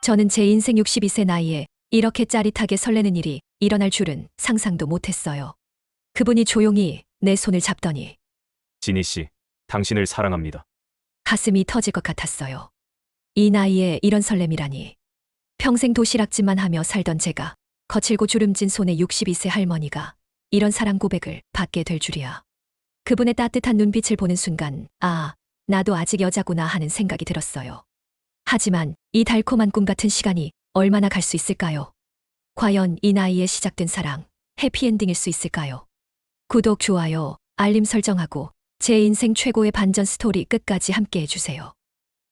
저는 제 인생 62세 나이에 이렇게 짜릿하게 설레는 일이 일어날 줄은 상상도 못했어요. 그분이 조용히 내 손을 잡더니 지니 씨, 당신을 사랑합니다. 가슴이 터질 것 같았어요. 이 나이에 이런 설렘이라니. 평생 도시락집만 하며 살던 제가 거칠고 주름진 손에 62세 할머니가 이런 사랑 고백을 받게 될 줄이야. 그분의 따뜻한 눈빛을 보는 순간, 아, 나도 아직 여자구나 하는 생각이 들었어요. 하지만 이 달콤한 꿈 같은 시간이 얼마나 갈 수 있을까요? 과연 이 나이에 시작된 사랑, 해피엔딩일 수 있을까요? 구독, 좋아요, 알림 설정하고 제 인생 최고의 반전 스토리 끝까지 함께 해주세요.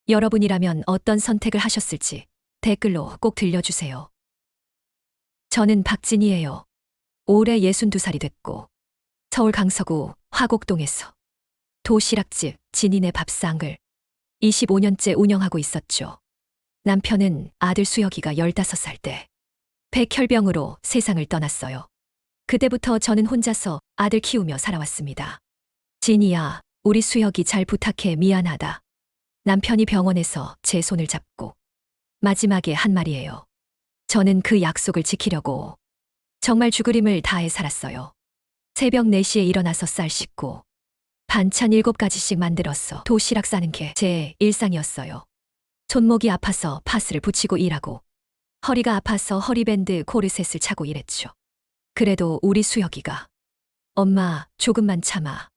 여러분이라면 어떤 선택을 하셨을지 댓글로 꼭 들려주세요. 저는 박진이에요. 올해 62살이 됐고 서울 강서구 화곡동에서 도시락집 진인의 밥상을 25년째 운영하고 있었죠. 남편은 아들 수혁이가 15살 때 백혈병으로 세상을 떠났어요. 그때부터 저는 혼자서 아들 키우며 살아왔습니다. 진이야, 우리 수혁이 잘 부탁해, 미안하다. 남편이 병원에서 제 손을 잡고 마지막에 한 말이에요. 저는 그 약속을 지키려고 정말 죽으림을 다해 살았어요. 새벽 4시에 일어나서 쌀 씻고 반찬 7가지씩 만들어서 도시락 싸는 게 제 일상이었어요. 손목이 아파서 파스를 붙이고 일하고 허리가 아파서 허리밴드 코르셋을 차고 일했죠. 그래도 우리 수혁이가 엄마, 조금만 참아.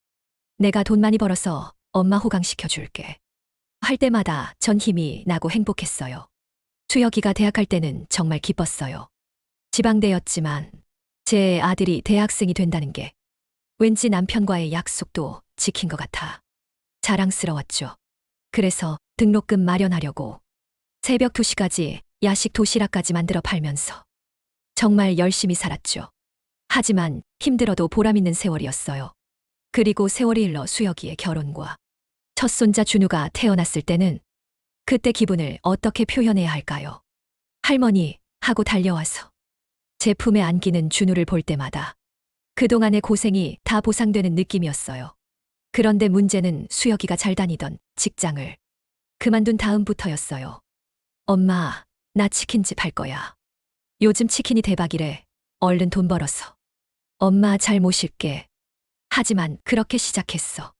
내가 돈 많이 벌어서 엄마 호강시켜 줄게. 할 때마다 전 힘이 나고 행복했어요. 수혁이가 대학 갈 때는 정말 기뻤어요. 지방대였지만 제 아들이 대학생이 된다는 게 왠지 남편과의 약속도 지킨 것 같아 자랑스러웠죠. 그래서 등록금 마련하려고 새벽 2시까지 야식 도시락까지 만들어 팔면서 정말 열심히 살았죠. 하지만 힘들어도 보람 있는 세월이었어요. 그리고 세월이 흘러 수혁이의 결혼과 첫 손자 준우가 태어났을 때는 그때 기분을 어떻게 표현해야 할까요? 할머니 하고 달려와서 제 품에 안기는 준우를 볼 때마다 그동안의 고생이 다 보상되는 느낌이었어요. 그런데 문제는 수혁이가 잘 다니던 직장을 그만둔 다음부터였어요. 엄마, 나 치킨집 할 거야. 요즘 치킨이 대박이래. 얼른 돈 벌어서 엄마 잘 모실게. 하지만 그렇게 시작했어.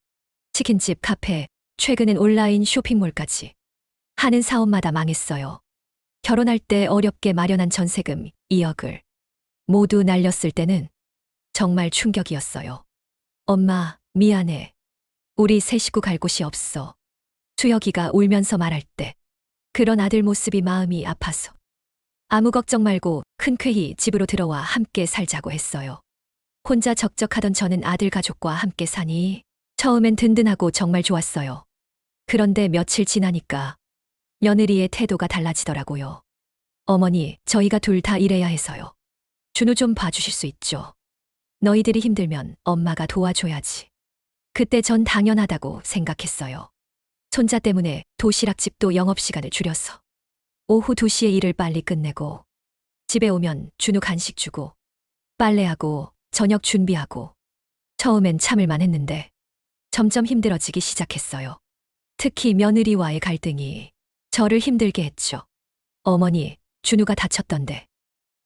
치킨집, 카페, 최근엔 온라인 쇼핑몰까지 하는 사업마다 망했어요. 결혼할 때 어렵게 마련한 전세금 2억을 모두 날렸을 때는 정말 충격이었어요. 엄마, 미안해. 우리 세 식구 갈 곳이 없어. 수혁이가 울면서 말할 때 그런 아들 모습이 마음이 아파서 아무 걱정 말고 흔쾌히 집으로 들어와 함께 살자고 했어요. 혼자 적적하던 저는 아들 가족과 함께 사니 처음엔 든든하고 정말 좋았어요. 그런데 며칠 지나니까 며느리의 태도가 달라지더라고요. 어머니, 저희가 둘 다 일해야 해서요. 준우 좀 봐주실 수 있죠? 너희들이 힘들면 엄마가 도와줘야지. 그때 전 당연하다고 생각했어요. 손자 때문에 도시락집도 영업시간을 줄여서 오후 2시에 일을 빨리 끝내고 집에 오면 준우 간식 주고 빨래하고 저녁 준비하고 처음엔 참을만 했는데 점점 힘들어지기 시작했어요. 특히 며느리와의 갈등이 저를 힘들게 했죠. 어머니, 준우가 다쳤던데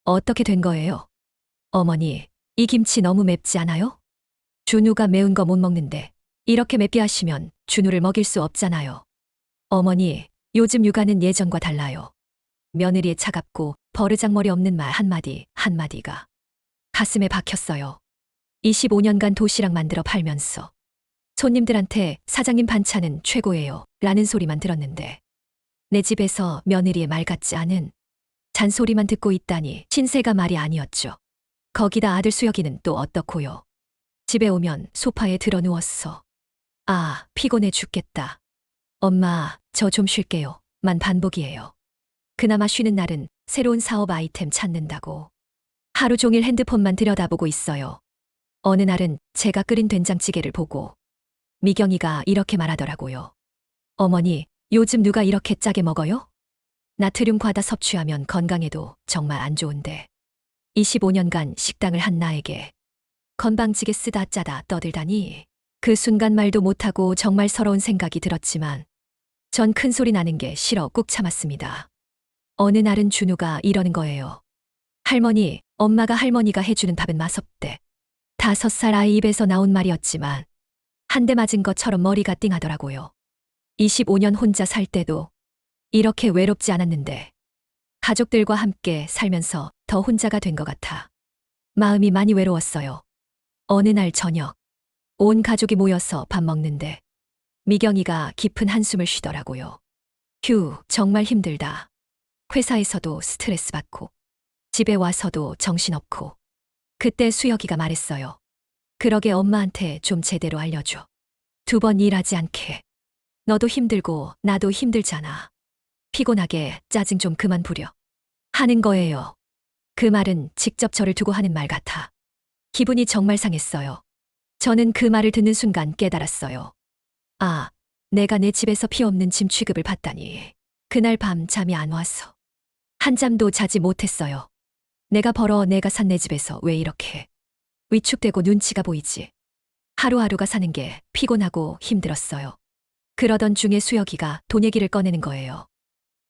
어떻게 된 거예요? 어머니, 이 김치 너무 맵지 않아요? 준우가 매운 거 못 먹는데 이렇게 맵게 하시면 준우를 먹일 수 없잖아요. 어머니, 요즘 육아는 예전과 달라요. 며느리의 차갑고 버르장머리 없는 말 한마디가 가슴에 박혔어요. 25년간 도시락 만들어 팔면서 손님들한테 사장님 반찬은 최고예요 라는 소리만 들었는데 내 집에서 며느리의 말 같지 않은 잔소리만 듣고 있다니 신세가 말이 아니었죠. 거기다 아들 수혁이는 또 어떻고요. 집에 오면 소파에 드러 누웠어. 아, 피곤해 죽겠다. 엄마, 저 좀 쉴게요. 만 반복이에요. 그나마 쉬는 날은 새로운 사업 아이템 찾는다고 하루 종일 핸드폰만 들여다보고 있어요. 어느 날은 제가 끓인 된장찌개를 보고 미경이가 이렇게 말하더라고요. 어머니, 요즘 누가 이렇게 짜게 먹어요? 나트륨 과다 섭취하면 건강에도 정말 안 좋은데 25년간 식당을 한 나에게 건방지게 쓰다 짜다 떠들다니. 그 순간 말도 못하고 정말 서러운 생각이 들었지만 전 큰 소리 나는 게 싫어 꾹 참았습니다. 어느 날은 준우가 이러는 거예요. 할머니, 엄마가 할머니가 해주는 밥은 맛없대. 5살 아이 입에서 나온 말이었지만 한 대 맞은 것처럼 머리가 띵하더라고요. 25년 혼자 살 때도 이렇게 외롭지 않았는데 가족들과 함께 살면서 더 혼자가 된 것 같아 마음이 많이 외로웠어요. 어느 날 저녁, 온 가족이 모여서 밥 먹는데 미경이가 깊은 한숨을 쉬더라고요. 휴, 정말 힘들다. 회사에서도 스트레스 받고 집에 와서도 정신없고. 그때 수혁이가 말했어요. 그러게 엄마한테 좀 제대로 알려줘. 2번 일하지 않게. 너도 힘들고 나도 힘들잖아. 피곤하게 짜증 좀 그만 부려. 하는 거예요. 그 말은 직접 저를 두고 하는 말 같아. 기분이 정말 상했어요. 저는 그 말을 듣는 순간 깨달았어요. 아, 내가 내 집에서 피 없는 짐 취급을 받다니. 그날 밤 잠이 안 와서 한잠도 자지 못했어요. 내가 벌어 내가 산 내 집에서 왜 이렇게 위축되고 눈치가 보이지. 하루하루가 사는 게 피곤하고 힘들었어요. 그러던 중에 수혁이가 돈 얘기를 꺼내는 거예요.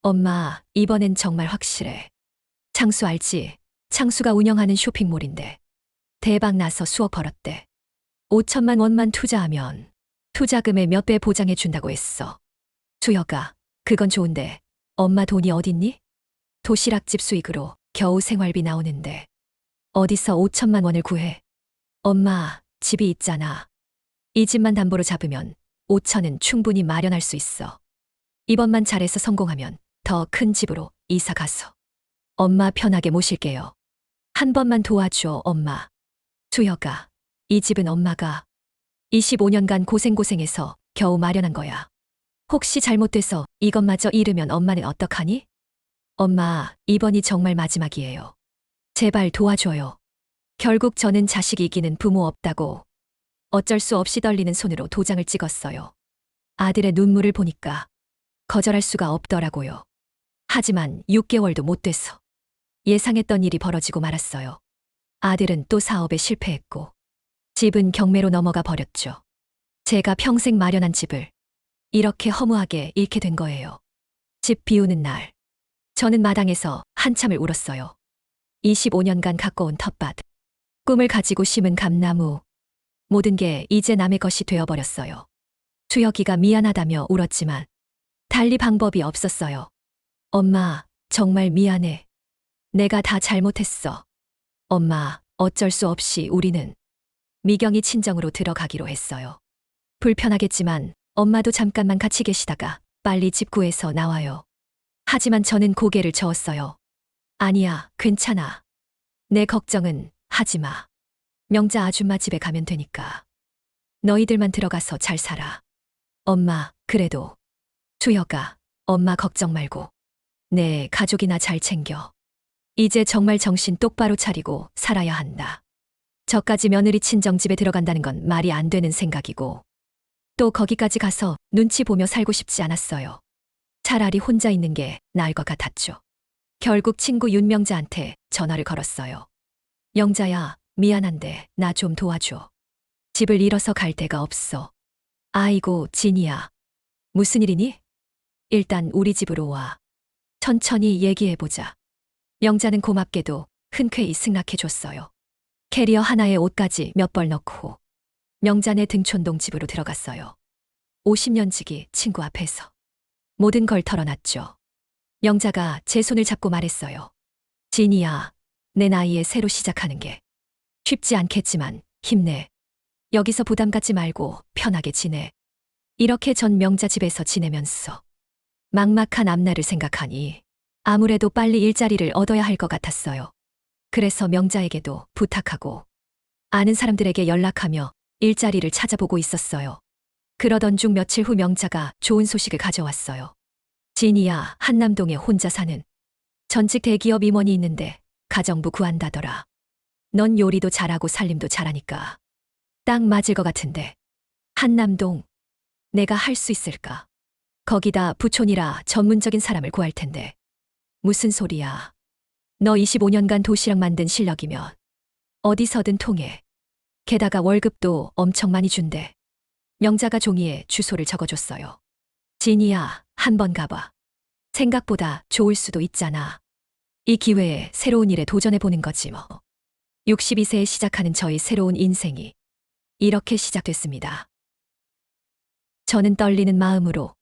엄마, 이번엔 정말 확실해. 창수 알지? 창수가 운영하는 쇼핑몰인데 대박 나서 수억 벌었대. 5천만 원만 투자하면 투자금의 몇 배 보장해 준다고 했어. 수혁아, 그건 좋은데 엄마 돈이 어딨니? 도시락집 수익으로 겨우 생활비 나오는데 어디서 5천만 원을 구해? 엄마, 집이 있잖아. 이 집만 담보로 잡으면 5천은 충분히 마련할 수 있어. 이번만 잘해서 성공하면 더 큰 집으로 이사 가서 엄마 편하게 모실게요. 한 번만 도와줘, 엄마. 수혁아, 이 집은 엄마가 25년간 고생해서 겨우 마련한 거야. 혹시 잘못돼서 이것마저 잃으면 엄마는 어떡하니? 엄마, 이번이 정말 마지막이에요. 제발 도와줘요. 결국 저는 자식이 이기는 부모 없다고 어쩔 수 없이 떨리는 손으로 도장을 찍었어요. 아들의 눈물을 보니까 거절할 수가 없더라고요. 하지만 6개월도 못 돼서 예상했던 일이 벌어지고 말았어요. 아들은 또 사업에 실패했고 집은 경매로 넘어가 버렸죠. 제가 평생 마련한 집을 이렇게 허무하게 잃게 된 거예요. 집 비우는 날, 저는 마당에서 한참을 울었어요. 25년간 가꿔온 텃밭, 꿈을 가지고 심은 감나무, 모든 게 이제 남의 것이 되어버렸어요. 수혁이가 미안하다며 울었지만 달리 방법이 없었어요. 엄마, 정말 미안해. 내가 다 잘못했어. 엄마, 어쩔 수 없이 우리는 미경이 친정으로 들어가기로 했어요. 불편하겠지만 엄마도 잠깐만 같이 계시다가 빨리 집 구해서 나와요. 하지만 저는 고개를 저었어요. 아니야, 괜찮아. 내 걱정은 하지 마. 명자 아줌마 집에 가면 되니까. 너희들만 들어가서 잘 살아. 엄마, 그래도. 수혁아, 엄마 걱정 말고. 내 가족이나 잘 챙겨. 이제 정말 정신 똑바로 차리고 살아야 한다. 저까지 며느리 친정집에 들어간다는 건 말이 안 되는 생각이고 또 거기까지 가서 눈치 보며 살고 싶지 않았어요. 차라리 혼자 있는 게 나을 것 같았죠. 결국 친구 윤명자한테 전화를 걸었어요. 영자야, 미안한데 나 좀 도와줘. 집을 잃어서 갈 데가 없어. 아이고, 진이야. 무슨 일이니? 일단 우리 집으로 와. 천천히 얘기해보자. 영자는 고맙게도 흔쾌히 승낙해줬어요. 캐리어 하나에 옷까지 몇 벌 넣고 명자네 등촌동 집으로 들어갔어요. 50년 지기 친구 앞에서 모든 걸 털어놨죠. 영자가 제 손을 잡고 말했어요. 진이야, 내 나이에 새로 시작하는 게 쉽지 않겠지만 힘내. 여기서 부담 갖지 말고 편하게 지내. 이렇게 전 명자 집에서 지내면서 막막한 앞날을 생각하니 아무래도 빨리 일자리를 얻어야 할 것 같았어요. 그래서 명자에게도 부탁하고 아는 사람들에게 연락하며 일자리를 찾아보고 있었어요. 그러던 중 며칠 후 명자가 좋은 소식을 가져왔어요. 진이야, 한남동에 혼자 사는 전직 대기업 임원이 있는데 가정부 구한다더라. 넌 요리도 잘하고 살림도 잘하니까 딱 맞을 것 같은데. 한남동, 내가 할 수 있을까? 거기다 부촌이라 전문적인 사람을 구할 텐데. 무슨 소리야. 너 25년간 도시락 만든 실력이면 어디서든 통해. 게다가 월급도 엄청 많이 준대. 명자가 종이에 주소를 적어줬어요. 진이야, 한번 가봐. 생각보다 좋을 수도 있잖아. 이 기회에 새로운 일에 도전해보는 거지 뭐. 62세에 시작하는 저의 새로운 인생이 이렇게 시작됐습니다. 저는 떨리는 마음으로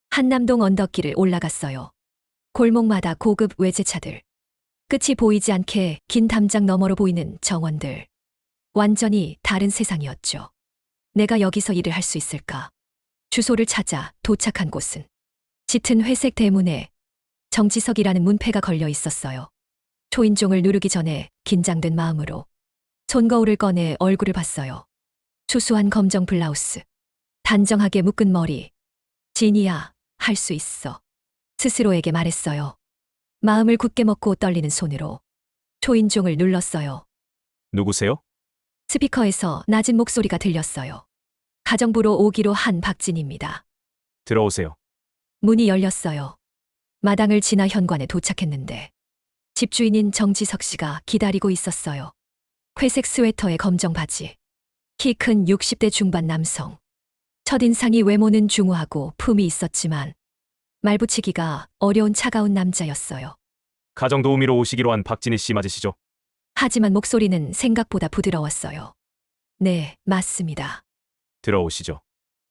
한남동 언덕길을 올라갔어요. 골목마다 고급 외제차들, 끝이 보이지 않게 긴 담장 너머로 보이는 정원들. 완전히 다른 세상이었죠. 내가 여기서 일을 할 수 있을까? 주소를 찾아 도착한 곳은 짙은 회색 대문에 정지석이라는 문패가 걸려 있었어요. 초인종을 누르기 전에 긴장된 마음으로 손거울을 꺼내 얼굴을 봤어요. 추수한 검정 블라우스, 단정하게 묶은 머리. 진이야, 할 수 있어. 스스로에게 말했어요. 마음을 굳게 먹고 떨리는 손으로 초인종을 눌렀어요. 누구세요? 스피커에서 낮은 목소리가 들렸어요. 가정부로 오기로 한 박진입니다. 들어오세요. 문이 열렸어요. 마당을 지나 현관에 도착했는데 집주인인 정지석 씨가 기다리고 있었어요. 회색 스웨터에 검정 바지. 키 큰 60대 중반 남성. 첫인상이 외모는 중후하고 품이 있었지만 말붙이기가 어려운 차가운 남자였어요. 가정도우미로 오시기로 한 박진희 씨 맞으시죠? 하지만 목소리는 생각보다 부드러웠어요. 네, 맞습니다. 들어오시죠.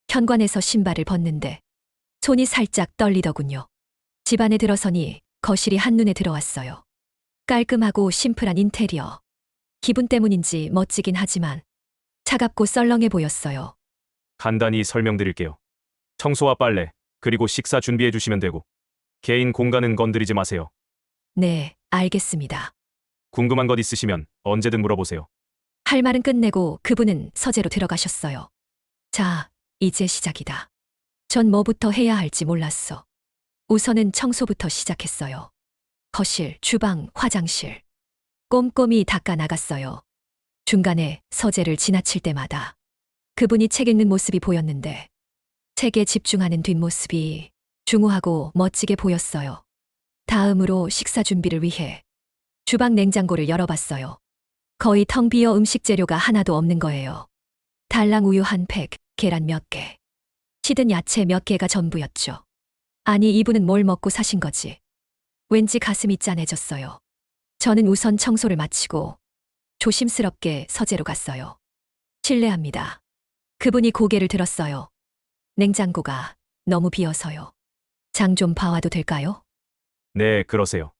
현관에서 신발을 벗는데 손이 살짝 떨리더군요. 집 안에 들어서니 거실이 한눈에 들어왔어요. 깔끔하고 심플한 인테리어. 기분 때문인지 멋지긴 하지만 차갑고 썰렁해 보였어요. 간단히 설명드릴게요. 청소와 빨래, 그리고 식사 준비해 주시면 되고 개인 공간은 건드리지 마세요. 네, 알겠습니다. 궁금한 것 있으시면 언제든 물어보세요. 할 말은 끝내고 그분은 서재로 들어가셨어요. 자, 이제 시작이다. 전 뭐부터 해야 할지 몰랐어. 우선은 청소부터 시작했어요. 거실, 주방, 화장실. 꼼꼼히 닦아 나갔어요. 중간에 서재를 지나칠 때마다 그분이 책 읽는 모습이 보였는데 책에 집중하는 뒷모습이 중후하고 멋지게 보였어요. 다음으로 식사 준비를 위해 주방 냉장고를 열어봤어요. 거의 텅 비어 음식 재료가 하나도 없는 거예요. 달랑 우유 한 팩, 계란 몇 개, 시든 야채 몇 개가 전부였죠. 아니, 이분은 뭘 먹고 사신 거지? 왠지 가슴이 짠해졌어요. 저는 우선 청소를 마치고 조심스럽게 서재로 갔어요. 실례합니다. 그분이 고개를 들었어요. 냉장고가 너무 비어서요. 장 좀 봐와도 될까요? 네, 그러세요.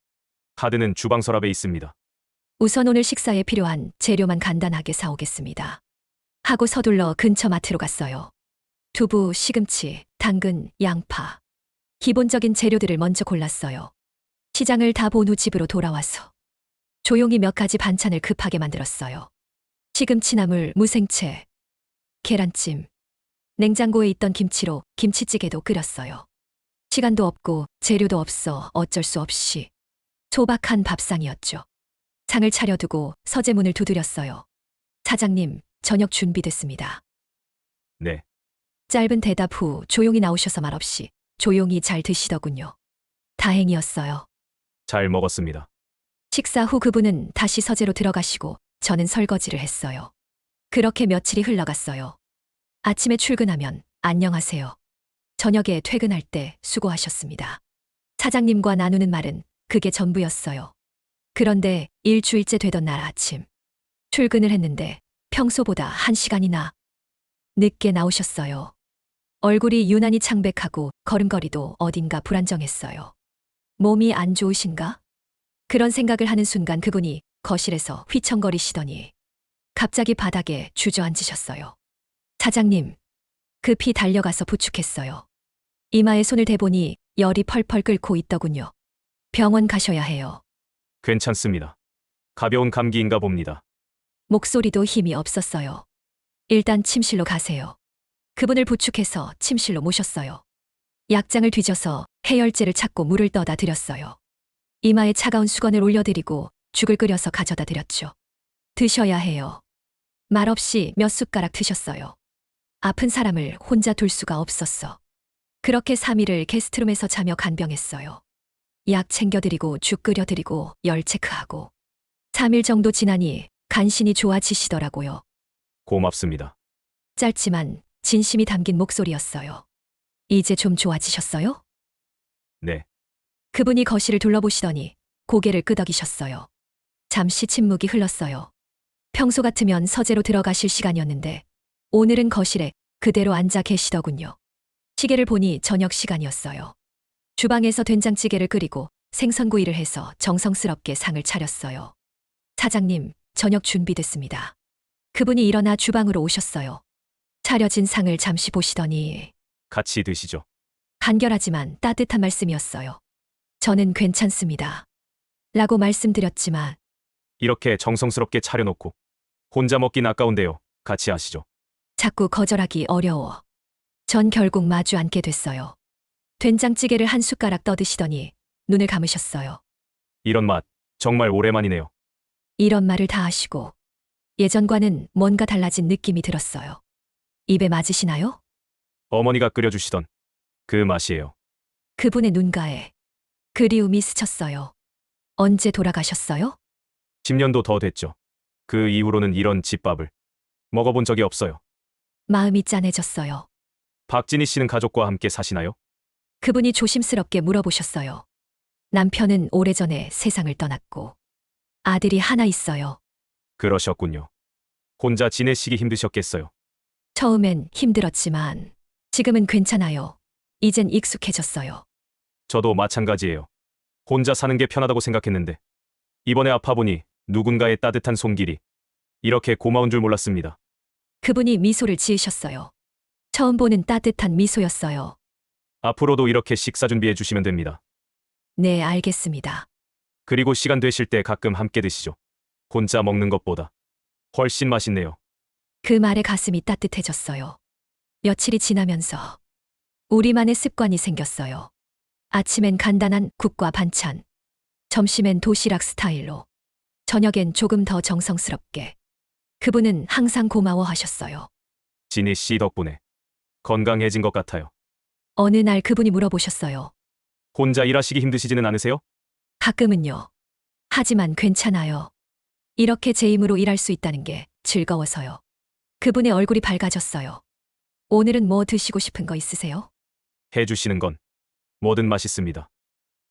카드는 주방 서랍에 있습니다. 우선 오늘 식사에 필요한 재료만 간단하게 사오겠습니다. 하고 서둘러 근처 마트로 갔어요. 두부, 시금치, 당근, 양파. 기본적인 재료들을 먼저 골랐어요. 시장을 다 본 후 집으로 돌아와서 조용히 몇 가지 반찬을 급하게 만들었어요. 시금치나물, 무생채, 계란찜. 냉장고에 있던 김치로 김치찌개도 끓였어요. 시간도 없고 재료도 없어 어쩔 수 없이 소박한 밥상이었죠. 상을 차려두고 서재문을 두드렸어요. 사장님, 저녁 준비됐습니다. 네, 짧은 대답 후 조용히 나오셔서 말없이 조용히 잘 드시더군요. 다행이었어요. 잘 먹었습니다. 식사 후 그분은 다시 서재로 들어가시고 저는 설거지를 했어요. 그렇게 며칠이 흘러갔어요. 아침에 출근하면 안녕하세요. 저녁에 퇴근할 때 수고하셨습니다. 사장님과 나누는 말은 그게 전부였어요. 그런데 일주일째 되던 날 아침 출근을 했는데 평소보다 1시간이나 늦게 나오셨어요. 얼굴이 유난히 창백하고 걸음걸이도 어딘가 불안정했어요. 몸이 안 좋으신가? 그런 생각을 하는 순간 그분이 거실에서 휘청거리시더니 갑자기 바닥에 주저앉으셨어요. 사장님, 급히 달려가서 부축했어요. 이마에 손을 대보니 열이 펄펄 끓고 있더군요. 병원 가셔야 해요. 괜찮습니다. 가벼운 감기인가 봅니다. 목소리도 힘이 없었어요. 일단 침실로 가세요. 그분을 부축해서 침실로 모셨어요. 약장을 뒤져서 해열제를 찾고 물을 떠다 드렸어요. 이마에 차가운 수건을 올려드리고 죽을 끓여서 가져다 드렸죠. 드셔야 해요. 말없이 몇 숟가락 드셨어요. 아픈 사람을 혼자 둘 수가 없었어. 그렇게 3일을 게스트룸에서 자며 간병했어요. 약 챙겨드리고 죽 끓여드리고 열 체크하고 3일 정도 지나니 간신히 좋아지시더라고요. 고맙습니다. 짧지만 진심이 담긴 목소리였어요. 이제 좀 좋아지셨어요? 네, 그분이 거실을 둘러보시더니 고개를 끄덕이셨어요. 잠시 침묵이 흘렀어요. 평소 같으면 서재로 들어가실 시간이었는데 오늘은 거실에 그대로 앉아 계시더군요. 시계를 보니 저녁 시간이었어요. 주방에서 된장찌개를 끓이고 생선구이를 해서 정성스럽게 상을 차렸어요. 사장님, 저녁 준비됐습니다. 그분이 일어나 주방으로 오셨어요. 차려진 상을 잠시 보시더니 같이 드시죠. 간결하지만 따뜻한 말씀이었어요. 저는 괜찮습니다. 라고 말씀드렸지만 이렇게 정성스럽게 차려놓고 혼자 먹긴 아까운데요. 같이 하시죠. 자꾸 거절하기 어려워. 전 결국 마주 앉게 됐어요. 된장찌개를 한 숟가락 떠드시더니 눈을 감으셨어요. 이런 맛 정말 오랜만이네요. 이런 말을 다 하시고 예전과는 뭔가 달라진 느낌이 들었어요. 입에 맞으시나요? 어머니가 끓여주시던 그 맛이에요. 그분의 눈가에 그리움이 스쳤어요. 언제 돌아가셨어요? 10년도 더 됐죠. 그 이후로는 이런 집밥을 먹어본 적이 없어요. 마음이 짠해졌어요. 박진희 씨는 가족과 함께 사시나요? 그분이 조심스럽게 물어보셨어요. 남편은 오래전에 세상을 떠났고 아들이 하나 있어요. 그러셨군요. 혼자 지내시기 힘드셨겠어요. 처음엔 힘들었지만 지금은 괜찮아요. 이젠 익숙해졌어요. 저도 마찬가지예요. 혼자 사는 게 편하다고 생각했는데 이번에 아파보니 누군가의 따뜻한 손길이 이렇게 고마운 줄 몰랐습니다. 그분이 미소를 지으셨어요. 처음 보는 따뜻한 미소였어요. 앞으로도 이렇게 식사 준비해 주시면 됩니다. 네, 알겠습니다. 그리고 시간 되실 때 가끔 함께 드시죠. 혼자 먹는 것보다 훨씬 맛있네요. 그 말에 가슴이 따뜻해졌어요. 며칠이 지나면서 우리만의 습관이 생겼어요. 아침엔 간단한 국과 반찬, 점심엔 도시락 스타일로, 저녁엔 조금 더 정성스럽게. 그분은 항상 고마워하셨어요. 진희 씨 덕분에 건강해진 것 같아요. 어느 날 그분이 물어보셨어요. 혼자 일하시기 힘드시지는 않으세요? 가끔은요. 하지만 괜찮아요. 이렇게 제 힘으로 일할 수 있다는 게 즐거워서요. 그분의 얼굴이 밝아졌어요. 오늘은 뭐 드시고 싶은 거 있으세요? 해주시는 건 뭐든 맛있습니다.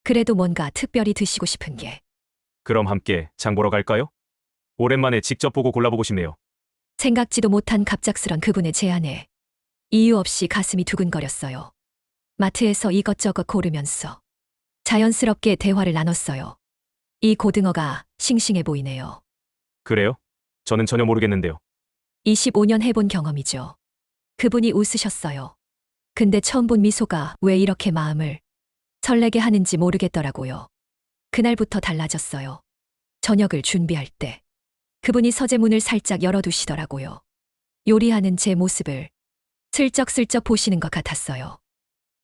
그래도 뭔가 특별히 드시고 싶은 게. 그럼 함께 장 보러 갈까요? 오랜만에 직접 보고 골라보고 싶네요. 생각지도 못한 갑작스런 그분의 제안에 이유 없이 가슴이 두근거렸어요. 마트에서 이것저것 고르면서 자연스럽게 대화를 나눴어요. 이 고등어가 싱싱해 보이네요. 그래요? 저는 전혀 모르겠는데요. 25년 해본 경험이죠. 그분이 웃으셨어요. 근데 처음 본 미소가 왜 이렇게 마음을 설레게 하는지 모르겠더라고요. 그날부터 달라졌어요. 저녁을 준비할 때 그분이 서재문을 살짝 열어두시더라고요. 요리하는 제 모습을 슬쩍슬쩍 보시는 것 같았어요.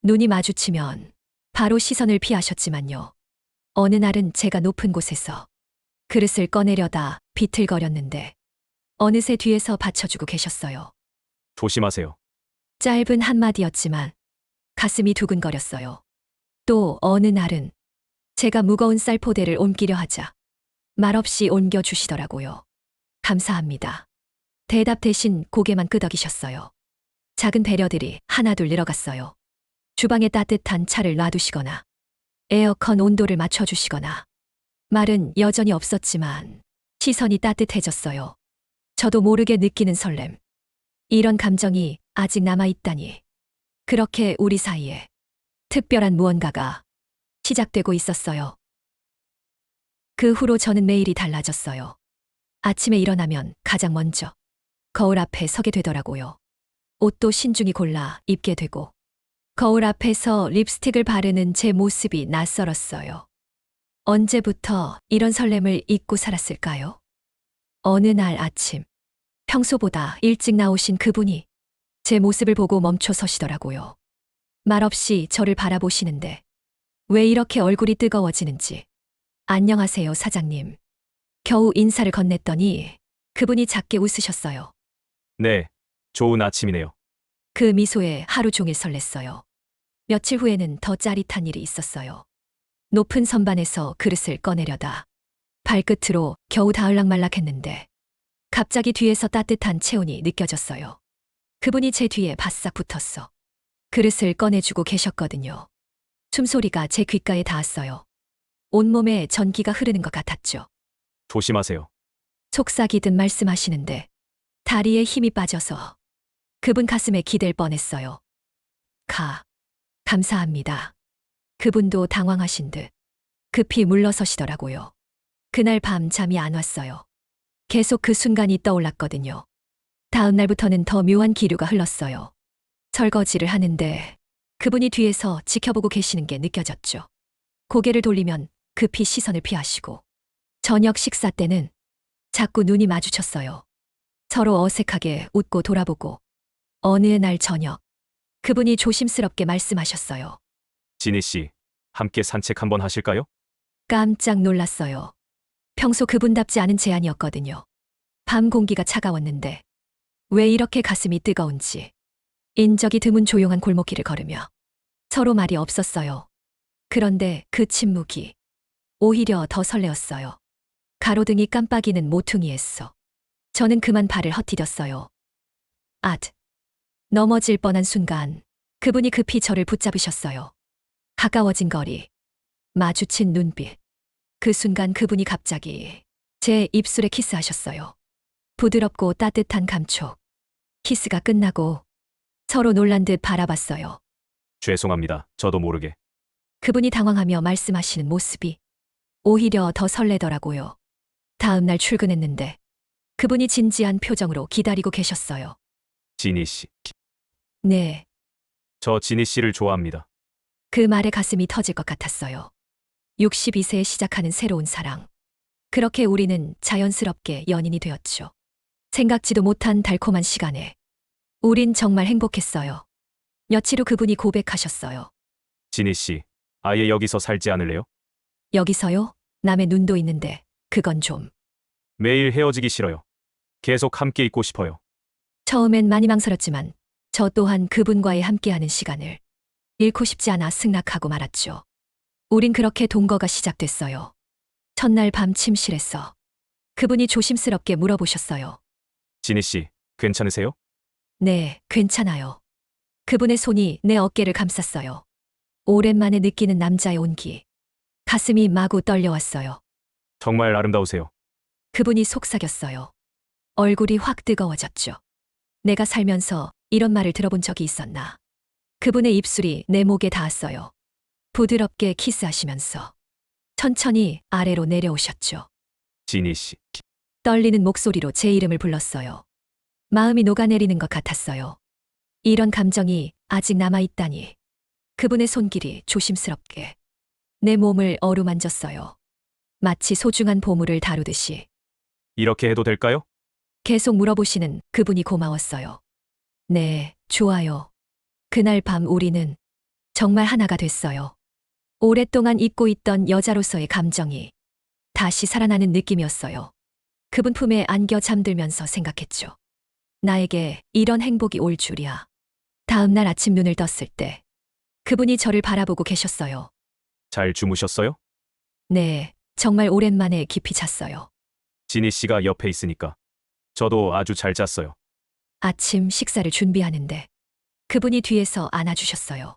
눈이 마주치면 바로 시선을 피하셨지만요. 어느 날은 제가 높은 곳에서 그릇을 꺼내려다 비틀거렸는데 어느새 뒤에서 받쳐주고 계셨어요. 조심하세요. 짧은 한마디였지만 가슴이 두근거렸어요. 또 어느 날은 제가 무거운 쌀포대를 옮기려 하자 말없이 옮겨주시더라고요. 감사합니다. 대답 대신 고개만 끄덕이셨어요. 작은 배려들이 하나둘 늘어갔어요. 주방에 따뜻한 차를 놔두시거나 에어컨 온도를 맞춰주시거나 말은 여전히 없었지만 시선이 따뜻해졌어요. 저도 모르게 느끼는 설렘. 이런 감정이 아직 남아있다니. 그렇게 우리 사이에 특별한 무언가가 시작되고 있었어요. 그 후로 저는 매일이 달라졌어요. 아침에 일어나면 가장 먼저 거울 앞에 서게 되더라고요. 옷도 신중히 골라 입게 되고 거울 앞에서 립스틱을 바르는 제 모습이 낯설었어요. 언제부터 이런 설렘을 잊고 살았을까요? 어느 날 아침, 평소보다 일찍 나오신 그분이 제 모습을 보고 멈춰 서시더라고요. 말없이 저를 바라보시는데 왜 이렇게 얼굴이 뜨거워지는지. 안녕하세요, 사장님. 겨우 인사를 건넸더니 그분이 작게 웃으셨어요. 네, 좋은 아침이네요. 그 미소에 하루 종일 설렜어요. 며칠 후에는 더 짜릿한 일이 있었어요. 높은 선반에서 그릇을 꺼내려다 발끝으로 겨우 닿을락말락했는데 갑자기 뒤에서 따뜻한 체온이 느껴졌어요. 그분이 제 뒤에 바싹 붙었어. 그릇을 꺼내주고 계셨거든요. 숨소리가 제 귓가에 닿았어요. 온몸에 전기가 흐르는 것 같았죠. 조심하세요. 속삭이듯 말씀하시는데 다리에 힘이 빠져서 그분 가슴에 기댈 뻔했어요. 감사합니다. 그분도 당황하신 듯 급히 물러서시더라고요. 그날 밤 잠이 안 왔어요. 계속 그 순간이 떠올랐거든요. 다음 날부터는 더 묘한 기류가 흘렀어요. 설거지를 하는데 그분이 뒤에서 지켜보고 계시는 게 느껴졌죠. 고개를 돌리면 급히 시선을 피하시고 저녁 식사 때는 자꾸 눈이 마주쳤어요. 서로 어색하게 웃고 돌아보고 어느 날 저녁 그분이 조심스럽게 말씀하셨어요. 진희 씨, 함께 산책 한번 하실까요? 깜짝 놀랐어요. 평소 그분답지 않은 제안이었거든요. 밤 공기가 차가웠는데 왜 이렇게 가슴이 뜨거운지 인적이 드문 조용한 골목길을 걸으며 서로 말이 없었어요. 그런데 그 침묵이 오히려 더 설레었어요. 가로등이 깜빡이는 모퉁이에서 저는 그만 발을 헛디뎠어요. 넘어질 뻔한 순간 그분이 급히 저를 붙잡으셨어요. 가까워진 거리, 마주친 눈빛. 그 순간 그분이 갑자기 제 입술에 키스하셨어요. 부드럽고 따뜻한 감촉. 키스가 끝나고 서로 놀란 듯 바라봤어요. 죄송합니다. 저도 모르게. 그분이 당황하며 말씀하시는 모습이 오히려 더 설레더라고요. 다음 날 출근했는데 그분이 진지한 표정으로 기다리고 계셨어요. 진희 씨. 네, 저 진희 씨를 좋아합니다. 그 말에 가슴이 터질 것 같았어요. 62세에 시작하는 새로운 사랑. 그렇게 우리는 자연스럽게 연인이 되었죠. 생각지도 못한 달콤한 시간에 우린 정말 행복했어요. 며칠 후 그분이 고백하셨어요. 진희 씨, 아예 여기서 살지 않을래요? 여기서요? 남의 눈도 있는데 그건 좀. 매일 헤어지기 싫어요. 계속 함께 있고 싶어요. 처음엔 많이 망설였지만 저 또한 그분과의 함께하는 시간을 잃고 싶지 않아 승낙하고 말았죠. 우린 그렇게 동거가 시작됐어요. 첫날 밤 침실에서 그분이 조심스럽게 물어보셨어요. 진희 씨, 괜찮으세요? 네, 괜찮아요. 그분의 손이 내 어깨를 감쌌어요. 오랜만에 느끼는 남자의 온기. 가슴이 마구 떨려왔어요. 정말 아름다우세요. 그분이 속삭였어요. 얼굴이 확 뜨거워졌죠. 내가 살면서 이런 말을 들어본 적이 있었나. 그분의 입술이 내 목에 닿았어요. 부드럽게 키스하시면서 천천히 아래로 내려오셨죠. 진희 씨. 떨리는 목소리로 제 이름을 불렀어요. 마음이 녹아내리는 것 같았어요. 이런 감정이 아직 남아있다니. 그분의 손길이 조심스럽게 내 몸을 어루만졌어요. 마치 소중한 보물을 다루듯이. 이렇게 해도 될까요? 계속 물어보시는 그분이 고마웠어요. 네, 좋아요. 그날 밤 우리는 정말 하나가 됐어요. 오랫동안 잊고 있던 여자로서의 감정이 다시 살아나는 느낌이었어요. 그분 품에 안겨 잠들면서 생각했죠. 나에게 이런 행복이 올 줄이야. 다음 날 아침 눈을 떴을 때 그분이 저를 바라보고 계셨어요. 잘 주무셨어요? 네, 정말 오랜만에 깊이 잤어요. 진희 씨가 옆에 있으니까. 저도 아주 잘 잤어요. 아침 식사를 준비하는데 그분이 뒤에서 안아주셨어요.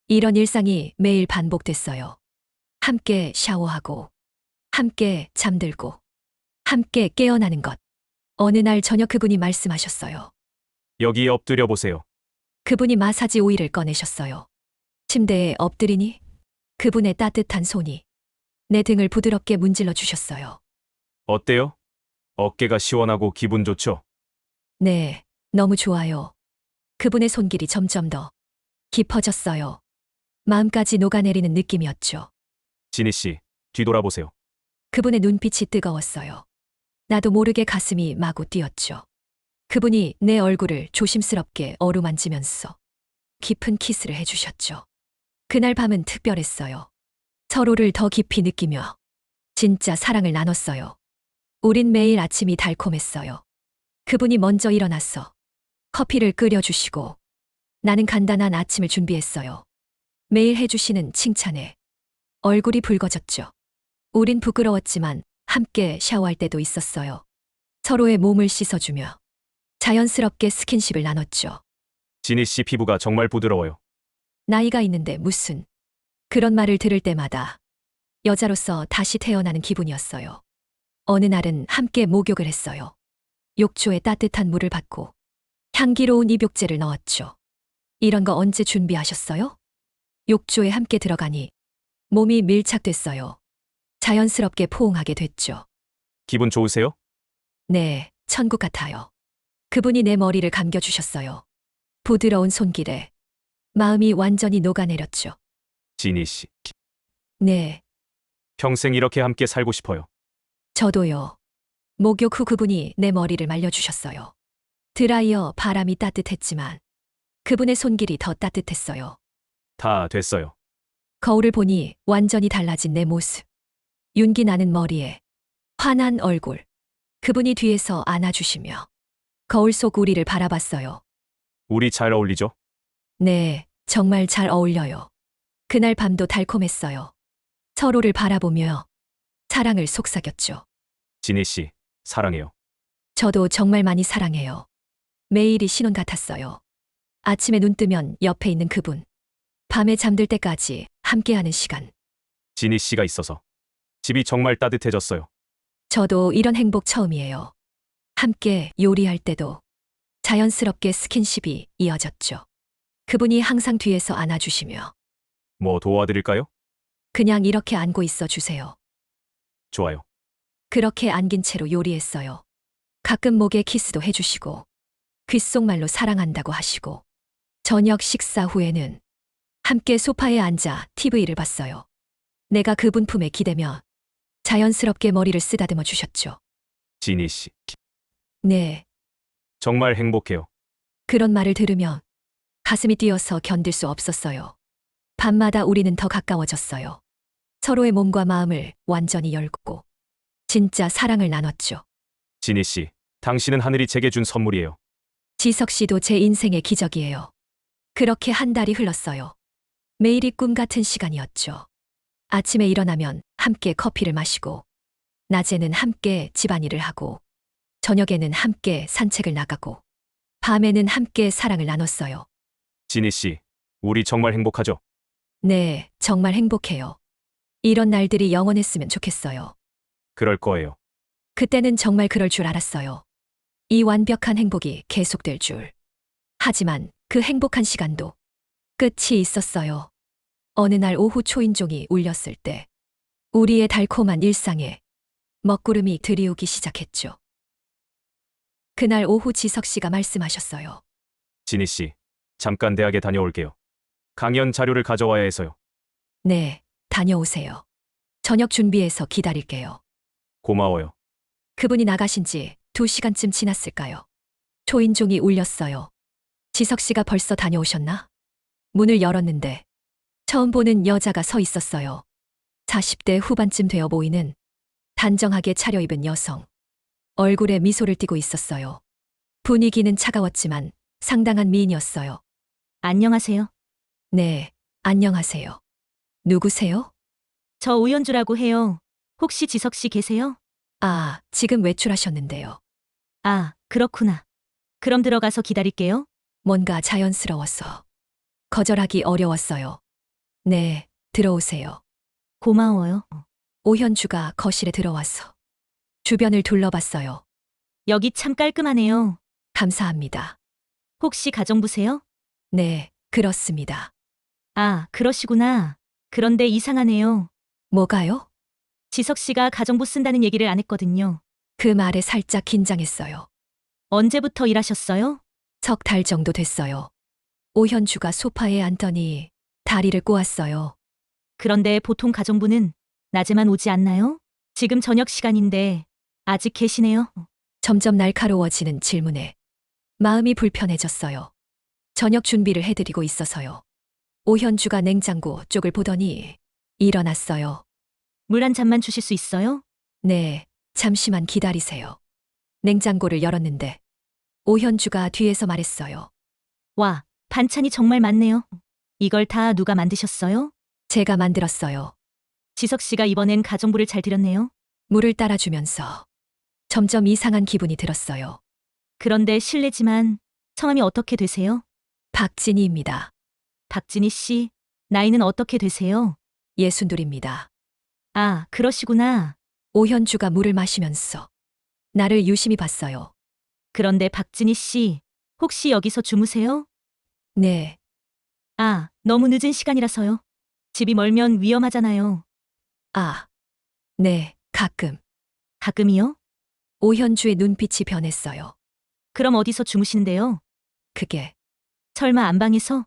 이런 일상이 매일 반복됐어요. 함께 샤워하고, 함께 잠들고, 함께 깨어나는 것. 어느 날 저녁 그분이 말씀하셨어요. 여기 엎드려 보세요. 그분이 마사지 오일을 꺼내셨어요. 침대에 엎드리니 그분의 따뜻한 손이 내 등을 부드럽게 문질러 주셨어요. 어때요? 어깨가 시원하고 기분 좋죠? 네, 너무 좋아요. 그분의 손길이 점점 더 깊어졌어요. 마음까지 녹아내리는 느낌이었죠. 진희 씨, 뒤돌아보세요. 그분의 눈빛이 뜨거웠어요. 나도 모르게 가슴이 마구 뛰었죠. 그분이 내 얼굴을 조심스럽게 어루만지면서 깊은 키스를 해주셨죠. 그날 밤은 특별했어요. 서로를 더 깊이 느끼며 진짜 사랑을 나눴어요. 우린 매일 아침이 달콤했어요. 그분이 먼저 일어나서 커피를 끓여주시고 나는 간단한 아침을 준비했어요. 매일 해주시는 칭찬에 얼굴이 붉어졌죠. 우린 부끄러웠지만 함께 샤워할 때도 있었어요. 서로의 몸을 씻어주며 자연스럽게 스킨십을 나눴죠. 진희 씨 피부가 정말 부드러워요. 나이가 있는데 무슨. 그런 말을 들을 때마다 여자로서 다시 태어나는 기분이었어요. 어느 날은 함께 목욕을 했어요. 욕조에 따뜻한 물을 받고 향기로운 입욕제를 넣었죠. 이런 거 언제 준비하셨어요? 욕조에 함께 들어가니 몸이 밀착됐어요. 자연스럽게 포옹하게 됐죠. 기분 좋으세요? 네, 천국 같아요. 그분이 내 머리를 감겨주셨어요. 부드러운 손길에 마음이 완전히 녹아내렸죠. 지니 씨. 네, 평생 이렇게 함께 살고 싶어요. 저도요. 목욕 후 그분이 내 머리를 말려주셨어요. 드라이어 바람이 따뜻했지만 그분의 손길이 더 따뜻했어요. 다 됐어요. 거울을 보니 완전히 달라진 내 모습. 윤기 나는 머리에 환한 얼굴. 그분이 뒤에서 안아주시며 거울 속 우리를 바라봤어요. 우리 잘 어울리죠? 네, 정말 잘 어울려요. 그날 밤도 달콤했어요. 서로를 바라보며 사랑을 속삭였죠. 지니 씨, 사랑해요. 저도 정말 많이 사랑해요. 매일이 신혼 같았어요. 아침에 눈 뜨면 옆에 있는 그분. 밤에 잠들 때까지 함께하는 시간. 지니 씨가 있어서 집이 정말 따뜻해졌어요. 저도 이런 행복 처음이에요. 함께 요리할 때도 자연스럽게 스킨십이 이어졌죠. 그분이 항상 뒤에서 안아주시며 뭐 도와드릴까요? 그냥 이렇게 안고 있어 주세요. 좋아요. 그렇게 안긴 채로 요리했어요. 가끔 목에 키스도 해주시고 귓속말로 사랑한다고 하시고 저녁 식사 후에는 함께 소파에 앉아 TV를 봤어요. 내가 그분 품에 기대며 자연스럽게 머리를 쓰다듬어 주셨죠. 지니 씨, 네, 정말 행복해요. 그런 말을 들으면 가슴이 뛰어서 견딜 수 없었어요. 밤마다 우리는 더 가까워졌어요. 서로의 몸과 마음을 완전히 열고 진짜 사랑을 나눴죠. 지니 씨, 당신은 하늘이 제게 준 선물이에요. 지석 씨도 제 인생의 기적이에요. 그렇게 한 달이 흘렀어요. 매일이 꿈 같은 시간이었죠. 아침에 일어나면 함께 커피를 마시고, 낮에는 함께 집안일을 하고, 저녁에는 함께 산책을 나가고, 밤에는 함께 사랑을 나눴어요. 지니 씨, 우리 정말 행복하죠? 네, 정말 행복해요. 이런 날들이 영원했으면 좋겠어요. 그럴 거예요. 그때는 정말 그럴 줄 알았어요. 이 완벽한 행복이 계속될 줄. 하지만 그 행복한 시간도 끝이 있었어요. 어느 날 오후 초인종이 울렸을 때 우리의 달콤한 일상에 먹구름이 들이오기 시작했죠. 그날 오후 지석 씨가 말씀하셨어요. 지니 씨, 잠깐 대학에 다녀올게요. 강연 자료를 가져와야 해서요. 네, 다녀오세요. 저녁 준비해서 기다릴게요. 고마워요. 그분이 나가신 지 2시간쯤 지났을까요? 초인종이 울렸어요. 지석 씨가 벌써 다녀오셨나? 문을 열었는데 처음 보는 여자가 서 있었어요. 40대 후반쯤 되어 보이는 단정하게 차려입은 여성. 얼굴에 미소를 띠고 있었어요. 분위기는 차가웠지만 상당한 미인이었어요. 안녕하세요. 네, 안녕하세요. 누구세요? 저 오연주라고 해요. 혹시 지석 씨 계세요? 아, 지금 외출하셨는데요. 아, 그렇구나. 그럼 들어가서 기다릴게요. 뭔가 자연스러워서 거절하기 어려웠어요. 네, 들어오세요. 고마워요. 오현주가 거실에 들어와서 주변을 둘러봤어요. 여기 참 깔끔하네요. 감사합니다. 혹시 가정부세요? 네, 그렇습니다. 아, 그러시구나. 그런데 이상하네요. 뭐가요? 지석 씨가 가정부 쓴다는 얘기를 안 했거든요. 그 말에 살짝 긴장했어요. 언제부터 일하셨어요? 석 달 정도 됐어요. 오현주가 소파에 앉더니 다리를 꼬았어요. 그런데 보통 가정부는 낮에만 오지 않나요? 지금 저녁 시간인데 아직 계시네요. 점점 날카로워지는 질문에 마음이 불편해졌어요. 저녁 준비를 해드리고 있어서요. 오현주가 냉장고 쪽을 보더니 일어났어요. 물 한 잔만 주실 수 있어요? 네, 잠시만 기다리세요. 냉장고를 열었는데 오현주가 뒤에서 말했어요. 와, 반찬이 정말 많네요. 이걸 다 누가 만드셨어요? 제가 만들었어요. 지석 씨가 이번엔 가정부를 잘 드렸네요. 물을 따라주면서 점점 이상한 기분이 들었어요. 그런데 실례지만 성함이 어떻게 되세요? 박진희입니다. 박진희 씨, 나이는 어떻게 되세요? 예순둘입니다. 아, 그러시구나. 오현주가 물을 마시면서 나를 유심히 봤어요. 그런데 박진희 씨, 혹시 여기서 주무세요? 네, 아, 너무 늦은 시간이라서요. 집이 멀면 위험하잖아요. 아, 네, 가끔. 가끔이요? 오현주의 눈빛이 변했어요. 그럼 어디서 주무시는데요? 그게 설마 안방에서?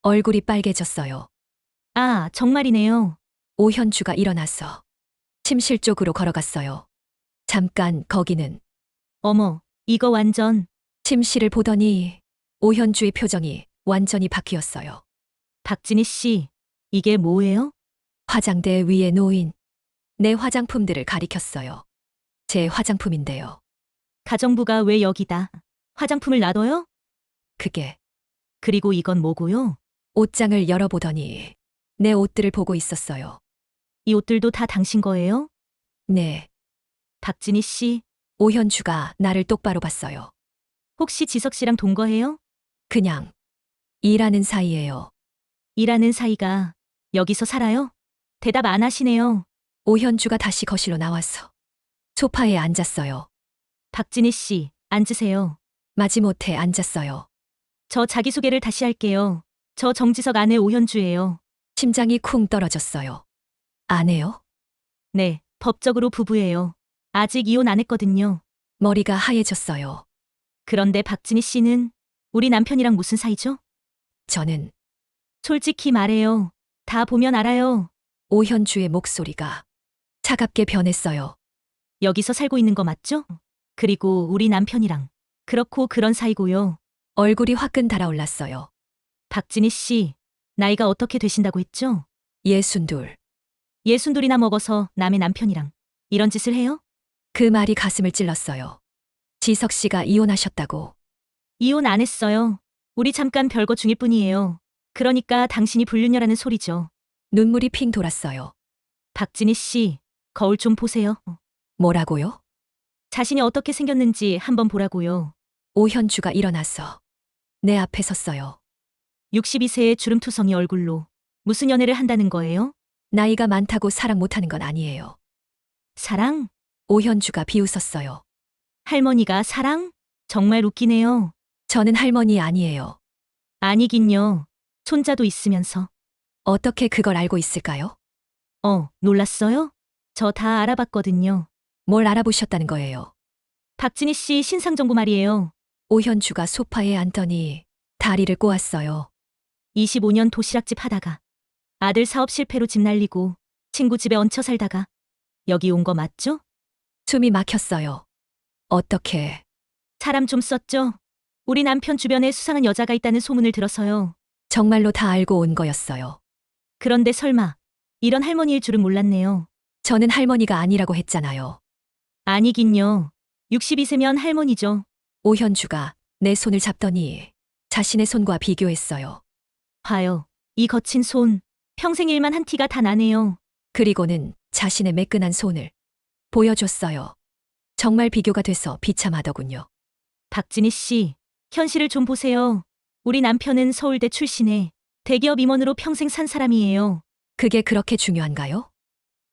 얼굴이 빨개졌어요. 아, 정말이네요. 오현주가 일어나서 침실 쪽으로 걸어갔어요. 잠깐 거기는 어머, 이거 완전. 침실을 보더니 오현주의 표정이 완전히 바뀌었어요. 박진희 씨, 이게 뭐예요? 화장대 위에 놓인 내 화장품들을 가리켰어요. 제 화장품인데요. 가정부가 왜 여기다 화장품을 놔둬요? 그게 그리고 이건 뭐고요? 옷장을 열어보더니 내 옷들을 보고 있었어요. 이 옷들도 다 당신 거예요? 네, 박진희 씨, 오현주가 나를 똑바로 봤어요. 혹시 지석 씨랑 동거해요? 그냥 일하는 사이예요. 일하는 사이가 여기서 살아요? 대답 안 하시네요. 오현주가 다시 거실로 나와서 소파에 앉았어요. 박진희 씨, 앉으세요. 마지못해 앉았어요. 저 자기소개를 다시 할게요. 저 정지석 아내 오현주예요. 심장이 쿵 떨어졌어요. 아내요? 네, 법적으로 부부예요. 아직 이혼 안 했거든요. 머리가 하얘졌어요. 그런데 박진희 씨는 우리 남편이랑 무슨 사이죠? 저는 솔직히 말해요. 다 보면 알아요. 오현주의 목소리가 차갑게 변했어요. 여기서 살고 있는 거 맞죠? 그리고 우리 남편이랑 그렇고 그런 사이고요. 얼굴이 화끈 달아올랐어요. 박진희 씨, 나이가 어떻게 되신다고 했죠? 62. 62이나 먹어서 남의 남편이랑 이런 짓을 해요? 그 말이 가슴을 찔렀어요. 지석 씨가 이혼하셨다고. 이혼 안 했어요. 우리 잠깐 별거 중일 뿐이에요. 그러니까 당신이 불륜녀라는 소리죠. 눈물이 핑 돌았어요. 박진희 씨, 거울 좀 보세요. 뭐라고요? 자신이 어떻게 생겼는지 한번 보라고요. 오현주가 일어나서 내 앞에 섰어요. 62세의 주름투성이 얼굴로 무슨 연애를 한다는 거예요? 나이가 많다고 사랑 못하는 건 아니에요. 사랑? 오현주가 비웃었어요. 할머니가 사랑? 정말 웃기네요. 저는 할머니 아니에요. 아니긴요. 손자도 있으면서. 어떻게 그걸 알고 있을까요? 놀랐어요? 저 다 알아봤거든요. 뭘 알아보셨다는 거예요? 박진희 씨 신상정보 말이에요. 오현주가 소파에 앉더니 다리를 꼬았어요. 25년 도시락집 하다가 아들 사업 실패로 집 날리고 친구 집에 얹혀 살다가 여기 온 거 맞죠? 숨이 막혔어요. 어떻게, 사람 좀 썼죠? 우리 남편 주변에 수상한 여자가 있다는 소문을 들어서요. 정말로 다 알고 온 거였어요. 그런데 설마 이런 할머니일 줄은 몰랐네요. 저는 할머니가 아니라고 했잖아요. 아니긴요. 62세면 할머니죠. 오현주가 내 손을 잡더니 자신의 손과 비교했어요. 봐요. 이 거친 손. 평생 일만 한 티가 다 나네요. 그리고는 자신의 매끈한 손을 보여줬어요. 정말 비교가 돼서 비참하더군요. 박진희 씨, 현실을 좀 보세요. 우리 남편은 서울대 출신에 대기업 임원으로 평생 산 사람이에요. 그게 그렇게 중요한가요?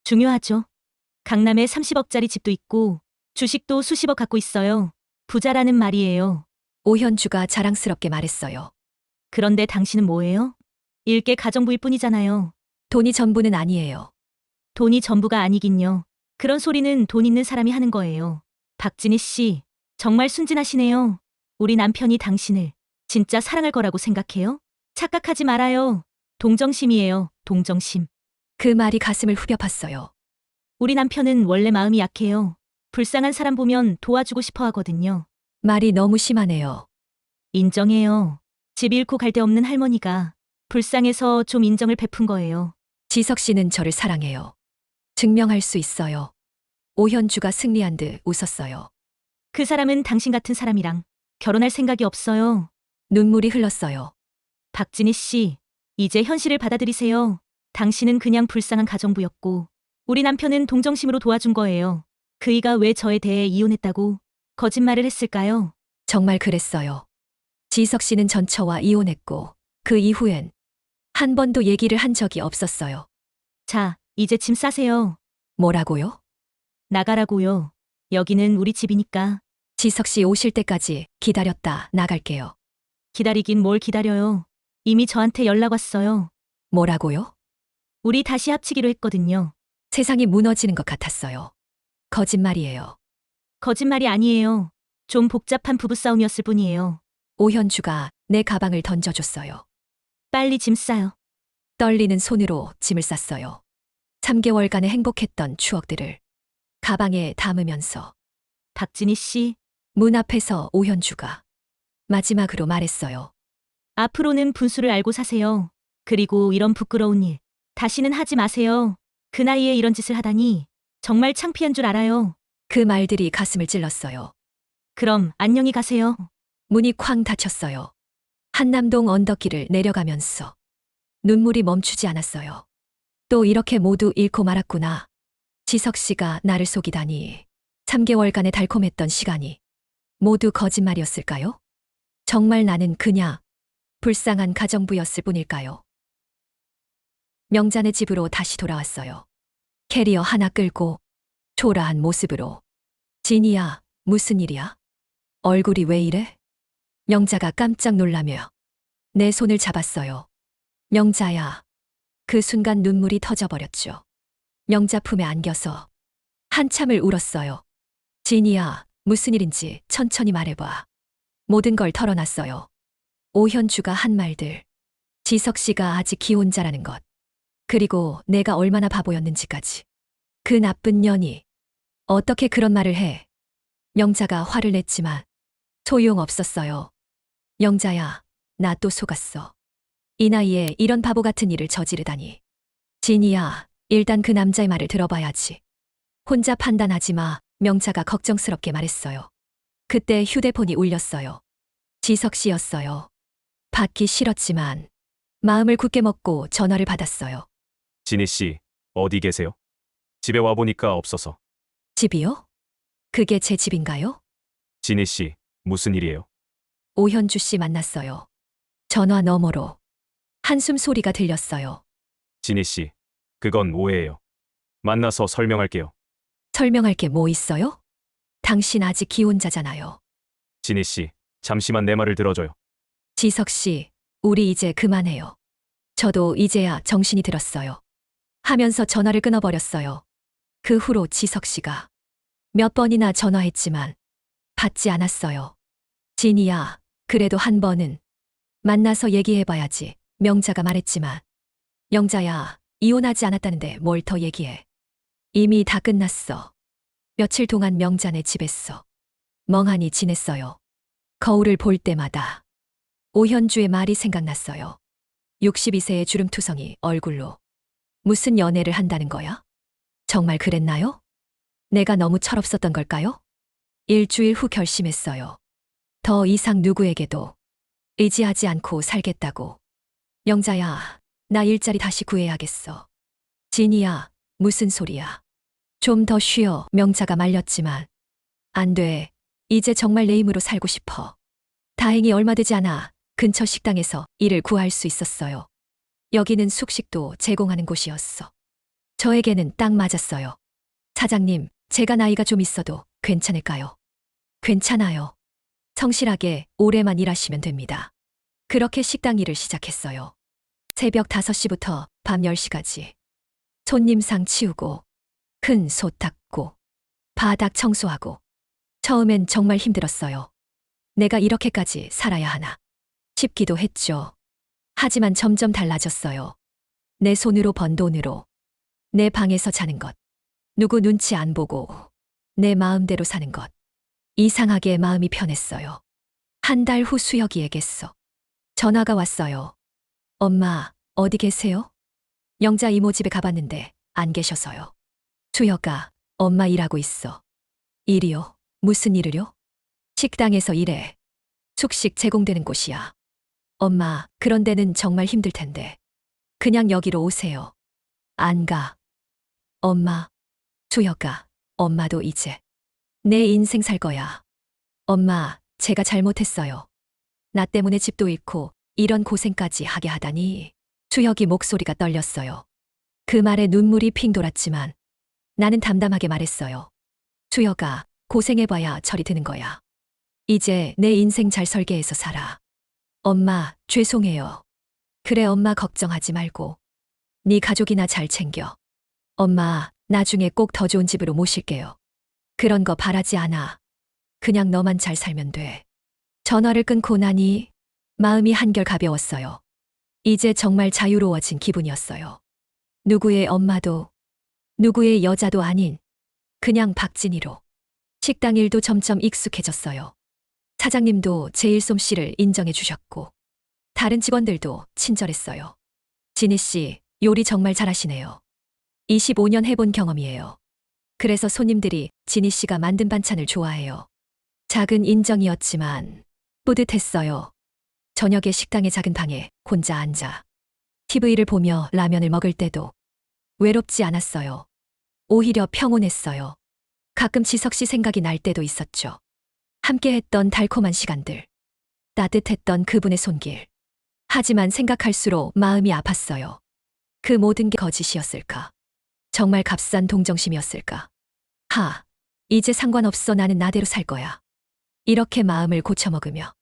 중요하죠. 강남에 30억짜리 집도 있고 주식도 수십억 갖고 있어요. 부자라는 말이에요. 오현주가 자랑스럽게 말했어요. 그런데 당신은 뭐예요? 일개 가정부일 뿐이잖아요. 돈이 전부는 아니에요. 돈이 전부가 아니긴요. 그런 소리는 돈 있는 사람이 하는 거예요. 박진희 씨, 정말 순진하시네요. 우리 남편이 당신을 진짜 사랑할 거라고 생각해요? 착각하지 말아요. 동정심이에요, 동정심. 그 말이 가슴을 후벼 팠어요. 우리 남편은 원래 마음이 약해요. 불쌍한 사람 보면 도와주고 싶어 하거든요. 말이 너무 심하네요. 인정해요. 집 잃고 갈 데 없는 할머니가 불쌍해서 좀 인정을 베푼 거예요. 지석 씨는 저를 사랑해요. 증명할 수 있어요. 오현주가 승리한 듯 웃었어요. 그 사람은 당신 같은 사람이랑 결혼할 생각이 없어요. 눈물이 흘렀어요. 박진희 씨, 이제 현실을 받아들이세요. 당신은 그냥 불쌍한 가정부였고 우리 남편은 동정심으로 도와준 거예요. 그이가 왜 저에 대해 이혼했다고 거짓말을 했을까요? 정말 그랬어요. 지석 씨는 전 저와 이혼했고 그 이후엔 한 번도 얘기를 한 적이 없었어요. 자, 이제 짐 싸세요. 뭐라고요? 나가라고요. 여기는 우리 집이니까. 지석 씨 오실 때까지 기다렸다 나갈게요. 기다리긴 뭘 기다려요. 이미 저한테 연락 왔어요. 뭐라고요? 우리 다시 합치기로 했거든요. 세상이 무너지는 것 같았어요. 거짓말이에요. 거짓말이 아니에요. 좀 복잡한 부부싸움이었을 뿐이에요. 오현주가 내 가방을 던져줬어요. 빨리 짐 싸요. 떨리는 손으로 짐을 쌌어요. 3개월간의 행복했던 추억들을 가방에 담으면서 박진희 씨, 문 앞에서 오현주가 마지막으로 말했어요. 앞으로는 분수를 알고 사세요. 그리고 이런 부끄러운 일 다시는 하지 마세요. 그 나이에 이런 짓을 하다니 정말 창피한 줄 알아요. 그 말들이 가슴을 찔렀어요. 그럼 안녕히 가세요. 문이 쾅 닫혔어요. 한남동 언덕길을 내려가면서 눈물이 멈추지 않았어요. 또 이렇게 모두 잃고 말았구나. 지석 씨가 나를 속이다니. 3개월간의 달콤했던 시간이 모두 거짓말이었을까요? 정말 나는 그냥 불쌍한 가정부였을 뿐일까요? 명자네 집으로 다시 돌아왔어요. 캐리어 하나 끌고 초라한 모습으로. 진이야, 무슨 일이야? 얼굴이 왜 이래? 명자가 깜짝 놀라며 내 손을 잡았어요. 명자야. 그 순간 눈물이 터져버렸죠. 명자 품에 안겨서 한참을 울었어요. 진이야, 무슨 일인지 천천히 말해봐. 모든 걸 털어놨어요. 오현주가 한 말들. 지석 씨가 아직 기혼자라는 것. 그리고 내가 얼마나 바보였는지까지. 그 나쁜 년이 어떻게 그런 말을 해. 명자가 화를 냈지만 소용없었어요. 명자야, 나 또 속았어. 이 나이에 이런 바보 같은 일을 저지르다니. 진이야, 일단 그 남자의 말을 들어봐야지. 혼자 판단하지 마. 명자가 걱정스럽게 말했어요. 그때 휴대폰이 울렸어요. 지석 씨였어요. 받기 싫었지만 마음을 굳게 먹고 전화를 받았어요. 진희 씨, 어디 계세요? 집에 와보니까 없어서. 집이요? 그게 제 집인가요? 진희 씨, 무슨 일이에요? 오현주 씨 만났어요. 전화 너머로 한숨 소리가 들렸어요. 진희 씨, 그건 오해예요. 만나서 설명할게요. 설명할 게 뭐 있어요? 당신 아직 기혼자잖아요. 진희 씨, 잠시만 내 말을 들어줘요. 지석 씨, 우리 이제 그만해요. 저도 이제야 정신이 들었어요. 하면서 전화를 끊어버렸어요. 그 후로 지석 씨가 몇 번이나 전화했지만 받지 않았어요. 진이야, 그래도 한 번은 만나서 얘기해봐야지. 명자가 말했지만 영자야, 이혼하지 않았다는데 뭘 더 얘기해. 이미 다 끝났어. 며칠 동안 명자네 집에서 멍하니 지냈어요. 거울을 볼 때마다 오현주의 말이 생각났어요. 62세의 주름투성이 얼굴로 무슨 연애를 한다는 거야? 정말 그랬나요? 내가 너무 철없었던 걸까요? 일주일 후 결심했어요. 더 이상 누구에게도 의지하지 않고 살겠다고. 영자야, 나 일자리 다시 구해야겠어. 진이야, 무슨 소리야. 좀 더 쉬어. 명자가 말렸지만 안 돼. 이제 정말 내 힘으로 살고 싶어. 다행히 얼마 되지 않아 근처 식당에서 일을 구할 수 있었어요. 여기는 숙식도 제공하는 곳이었어. 저에게는 딱 맞았어요. 사장님, 제가 나이가 좀 있어도 괜찮을까요? 괜찮아요. 성실하게 오래만 일하시면 됩니다. 그렇게 식당 일을 시작했어요. 새벽 5시부터 밤 10시까지. 손님상 치우고, 큰 솥 닦고, 바닥 청소하고. 처음엔 정말 힘들었어요. 내가 이렇게까지 살아야 하나 싶기도 했죠. 하지만 점점 달라졌어요. 내 손으로 번 돈으로 내 방에서 자는 것. 누구 눈치 안 보고 내 마음대로 사는 것. 이상하게 마음이 편했어요. 한 달 후 수혁이에게서 전화가 왔어요. 엄마, 어디 계세요? 영자 이모 집에 가봤는데 안 계셔서요. 수혁아, 엄마 일하고 있어. 일이요? 무슨 일을요? 식당에서 일해. 숙식 제공되는 곳이야. 엄마, 그런 데는 정말 힘들 텐데. 그냥 여기로 오세요. 안 가. 엄마, 수혁아, 엄마도 이제 내 인생 살 거야. 엄마, 제가 잘못했어요. 나 때문에 집도 잃고 이런 고생까지 하게 하다니. 수혁이 목소리가 떨렸어요. 그 말에 눈물이 핑 돌았지만 나는 담담하게 말했어요. 수혁아, 고생해봐야 철이 드는 거야. 이제 내 인생 잘 설계해서 살아. 엄마, 죄송해요. 그래, 엄마 걱정하지 말고. 네 가족이나 잘 챙겨. 엄마, 나중에 꼭 더 좋은 집으로 모실게요. 그런 거 바라지 않아. 그냥 너만 잘 살면 돼. 전화를 끊고 나니 마음이 한결 가벼웠어요. 이제 정말 자유로워진 기분이었어요. 누구의 엄마도, 누구의 여자도 아닌 그냥 박진희로. 식당 일도 점점 익숙해졌어요. 사장님도 제 일솜씨를 인정해 주셨고, 다른 직원들도 친절했어요. 진희 씨, 요리 정말 잘하시네요. 25년 해본 경험이에요. 그래서 손님들이 진희 씨가 만든 반찬을 좋아해요. 작은 인정이었지만 뿌듯했어요. 저녁에 식당의 작은 방에 혼자 앉아 TV를 보며 라면을 먹을 때도 외롭지 않았어요. 오히려 평온했어요. 가끔 지석 씨 생각이 날 때도 있었죠. 함께했던 달콤한 시간들, 따뜻했던 그분의 손길. 하지만 생각할수록 마음이 아팠어요. 그 모든 게 거짓이었을까? 정말 값싼 동정심이었을까? 이제 상관없어. 나는 나대로 살 거야. 이렇게 마음을 고쳐먹으며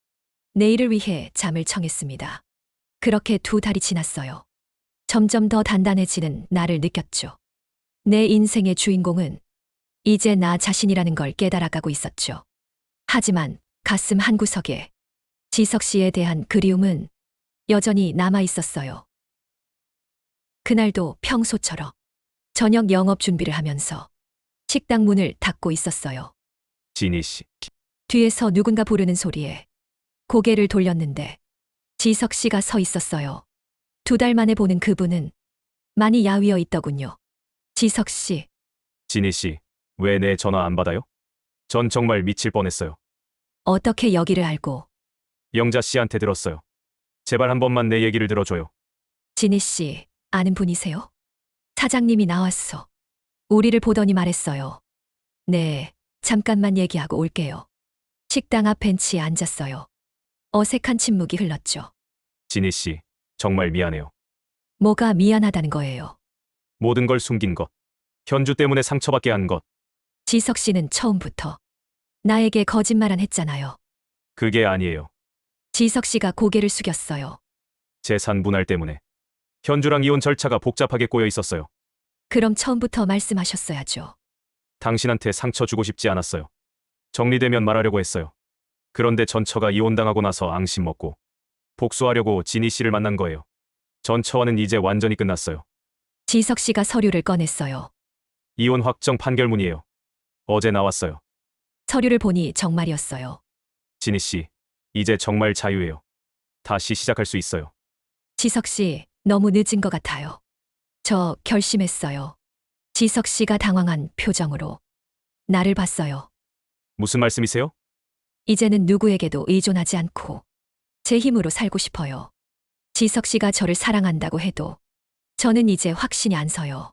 내일을 위해 잠을 청했습니다. 그렇게 2달이 지났어요. 점점 더 단단해지는 나를 느꼈죠. 내 인생의 주인공은 이제 나 자신이라는 걸 깨달아가고 있었죠. 하지만 가슴 한구석에 지석 씨에 대한 그리움은 여전히 남아 있었어요. 그날도 평소처럼 저녁 영업 준비를 하면서 식당 문을 닫고 있었어요. 진희 씨. 뒤에서 누군가 부르는 소리에 고개를 돌렸는데 지석 씨가 서 있었어요. 2달 만에 보는 그분은 많이 야위어 있더군요. 지석 씨, 진희 씨, 왜 내 전화 안 받아요? 전 정말 미칠 뻔했어요. 어떻게 여기를 알고? 영자 씨한테 들었어요. 제발 한 번만 내 얘기를 들어줘요. 진희 씨, 아는 분이세요? 사장님이 나왔어. 우리를 보더니 말했어요. 네, 잠깐만 얘기하고 올게요. 식당 앞 벤치에 앉았어요. 어색한 침묵이 흘렀죠. 진희 씨, 정말 미안해요. 뭐가 미안하다는 거예요? 모든 걸 숨긴 것. 현주 때문에 상처받게 한 것. 지석 씨는 처음부터 나에게 거짓말은 했잖아요. 그게 아니에요. 지석 씨가 고개를 숙였어요. 재산 분할 때문에. 현주랑 이혼 절차가 복잡하게 꼬여 있었어요. 그럼 처음부터 말씀하셨어야죠. 당신한테 상처 주고 싶지 않았어요. 정리되면 말하려고 했어요. 그런데 전처가 이혼당하고 나서 앙심 먹고 복수하려고 진희 씨를 만난 거예요. 전처와는 이제 완전히 끝났어요. 지석 씨가 서류를 꺼냈어요. 이혼 확정 판결문이에요. 어제 나왔어요. 서류를 보니 정말이었어요. 진희 씨, 이제 정말 자유예요. 다시 시작할 수 있어요. 지석 씨, 너무 늦은 것 같아요. 저 결심했어요. 지석 씨가 당황한 표정으로 나를 봤어요. 무슨 말씀이세요? 이제는 누구에게도 의존하지 않고 제 힘으로 살고 싶어요. 지석 씨가 저를 사랑한다고 해도 저는 이제 확신이 안 서요.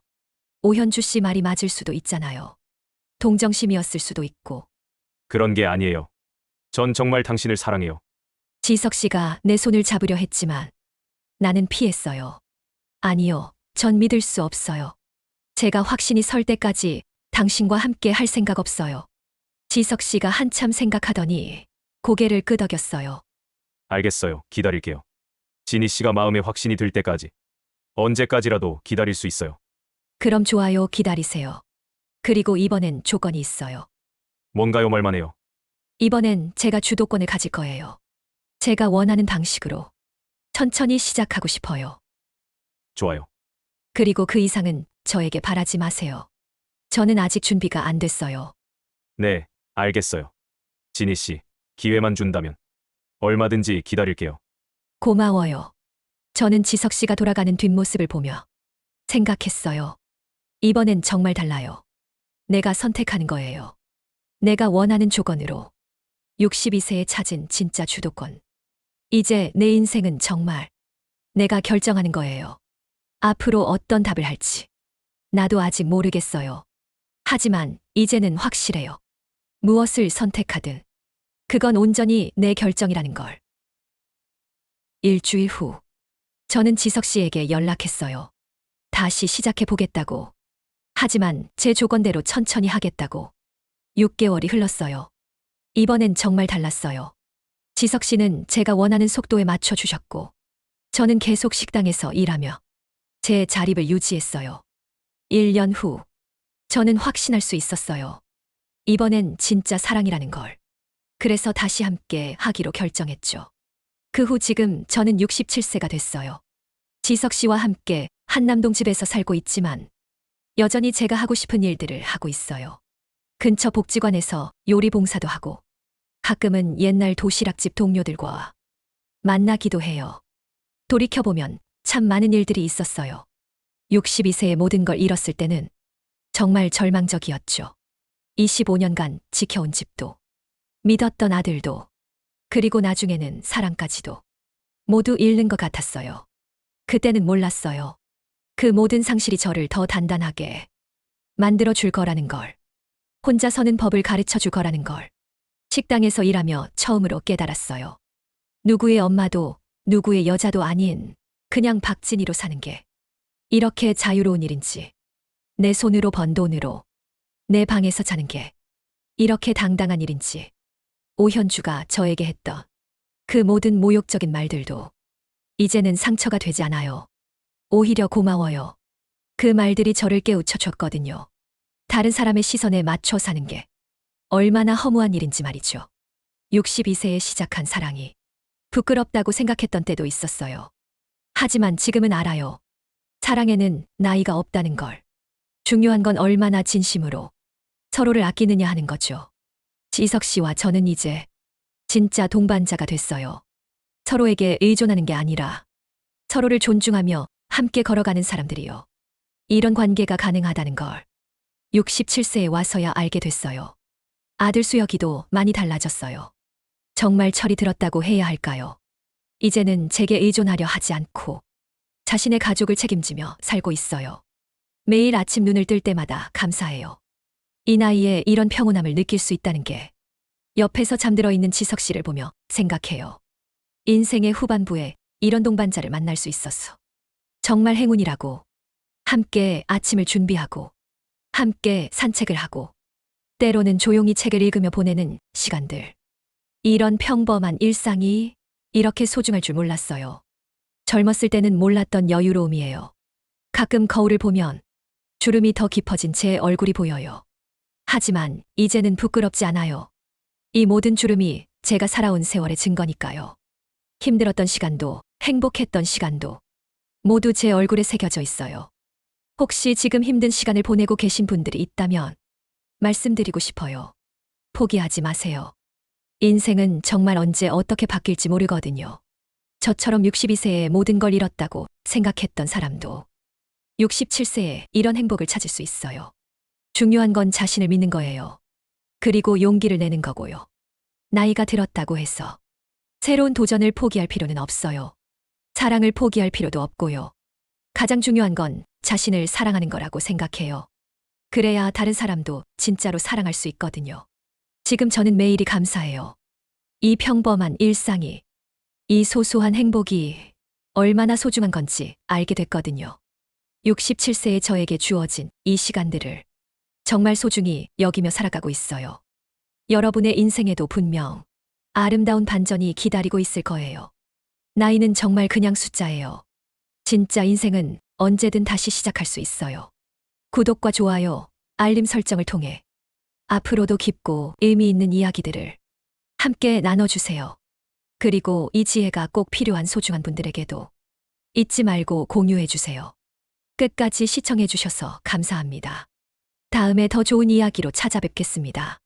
오현주 씨 말이 맞을 수도 있잖아요. 동정심이었을 수도 있고. 그런 게 아니에요. 전 정말 당신을 사랑해요. 지석 씨가 내 손을 잡으려 했지만 나는 피했어요. 아니요, 전 믿을 수 없어요. 제가 확신이 설 때까지 당신과 함께 할 생각 없어요. 지석 씨가 한참 생각하더니 고개를 끄덕였어요. 알겠어요. 기다릴게요. 진희 씨가 마음에 확신이 들 때까지. 언제까지라도 기다릴 수 있어요. 그럼 좋아요, 기다리세요. 그리고 이번엔 조건이 있어요. 뭔가요? 말만 해요. 이번엔 제가 주도권을 가질 거예요. 제가 원하는 방식으로 천천히 시작하고 싶어요. 좋아요. 그리고 그 이상은 저에게 바라지 마세요. 저는 아직 준비가 안 됐어요. 네, 알겠어요. 진희 씨, 기회만 준다면 얼마든지 기다릴게요. 고마워요. 저는 지석 씨가 돌아가는 뒷모습을 보며 생각했어요. 이번엔 정말 달라요. 내가 선택하는 거예요. 내가 원하는 조건으로 62세에 찾은 진짜 주도권. 이제 내 인생은 정말 내가 결정하는 거예요. 앞으로 어떤 답을 할지 나도 아직 모르겠어요. 하지만 이제는 확실해요. 무엇을 선택하든 그건 온전히 내 결정이라는 걸. 일주일 후 저는 지석 씨에게 연락했어요. 다시 시작해 보겠다고. 하지만 제 조건대로 천천히 하겠다고. 6개월이 흘렀어요. 이번엔 정말 달랐어요. 지석 씨는 제가 원하는 속도에 맞춰 주셨고, 저는 계속 식당에서 일하며 제 자립을 유지했어요. 1년 후, 저는 확신할 수 있었어요. 이번엔 진짜 사랑이라는 걸. 그래서 다시 함께 하기로 결정했죠. 그 후 지금 저는 67세가 됐어요. 지석 씨와 함께 한남동 집에서 살고 있지만 여전히 제가 하고 싶은 일들을 하고 있어요. 근처 복지관에서 요리 봉사도 하고 가끔은 옛날 도시락집 동료들과 만나기도 해요. 돌이켜보면 참 많은 일들이 있었어요. 62세에 모든 걸 잃었을 때는 정말 절망적이었죠. 25년간 지켜온 집도, 믿었던 아들도, 그리고 나중에는 사랑까지도 모두 잃는 것 같았어요. 그때는 몰랐어요. 그 모든 상실이 저를 더 단단하게 만들어 줄 거라는 걸. 혼자 서는 법을 가르쳐 줄 거라는 걸. 식당에서 일하며 처음으로 깨달았어요. 누구의 엄마도 누구의 여자도 아닌 그냥 박진희로 사는 게 이렇게 자유로운 일인지, 내 손으로 번 돈으로 내 방에서 자는 게 이렇게 당당한 일인지, 오현주가 저에게 했던 그 모든 모욕적인 말들도 이제는 상처가 되지 않아요. 오히려 고마워요. 그 말들이 저를 깨우쳐 줬거든요. 다른 사람의 시선에 맞춰 사는 게 얼마나 허무한 일인지 말이죠. 62세에 시작한 사랑이 부끄럽다고 생각했던 때도 있었어요. 하지만 지금은 알아요. 사랑에는 나이가 없다는 걸. 중요한 건 얼마나 진심으로 서로를 아끼느냐 하는 거죠. 지석 씨와 저는 이제 진짜 동반자가 됐어요. 서로에게 의존하는 게 아니라 서로를 존중하며 함께 걸어가는 사람들이요. 이런 관계가 가능하다는 걸 67세에 와서야 알게 됐어요. 아들 수혁이도 많이 달라졌어요. 정말 철이 들었다고 해야 할까요? 이제는 제게 의존하려 하지 않고 자신의 가족을 책임지며 살고 있어요. 매일 아침 눈을 뜰 때마다 감사해요. 이 나이에 이런 평온함을 느낄 수 있다는 게 옆에서 잠들어 있는 지석 씨를 보며 생각해요. 인생의 후반부에 이런 동반자를 만날 수 있었어. 정말 행운이라고. 함께 아침을 준비하고 함께 산책을 하고 때로는 조용히 책을 읽으며 보내는 시간들. 이런 평범한 일상이 이렇게 소중할 줄 몰랐어요. 젊었을 때는 몰랐던 여유로움이에요. 가끔 거울을 보면 주름이 더 깊어진 제 얼굴이 보여요. 하지만 이제는 부끄럽지 않아요. 이 모든 주름이 제가 살아온 세월의 증거니까요. 힘들었던 시간도 행복했던 시간도 모두 제 얼굴에 새겨져 있어요. 혹시 지금 힘든 시간을 보내고 계신 분들이 있다면 말씀드리고 싶어요. 포기하지 마세요. 인생은 정말 언제 어떻게 바뀔지 모르거든요. 저처럼 62세에 모든 걸 잃었다고 생각했던 사람도 67세에 이런 행복을 찾을 수 있어요. 중요한 건 자신을 믿는 거예요. 그리고 용기를 내는 거고요. 나이가 들었다고 해서 새로운 도전을 포기할 필요는 없어요. 사랑을 포기할 필요도 없고요. 가장 중요한 건 자신을 사랑하는 거라고 생각해요. 그래야 다른 사람도 진짜로 사랑할 수 있거든요. 지금 저는 매일이 감사해요. 이 평범한 일상이, 이 소소한 행복이 얼마나 소중한 건지 알게 됐거든요. 67세의 저에게 주어진 이 시간들을 정말 소중히 여기며 살아가고 있어요. 여러분의 인생에도 분명 아름다운 반전이 기다리고 있을 거예요. 나이는 정말 그냥 숫자예요. 진짜 인생은 언제든 다시 시작할 수 있어요. 구독과 좋아요, 알림 설정을 통해 앞으로도 깊고 의미 있는 이야기들을 함께 나눠주세요. 그리고 이 지혜가 꼭 필요한 소중한 분들에게도 잊지 말고 공유해주세요. 끝까지 시청해주셔서 감사합니다. 다음에 더 좋은 이야기로 찾아뵙겠습니다.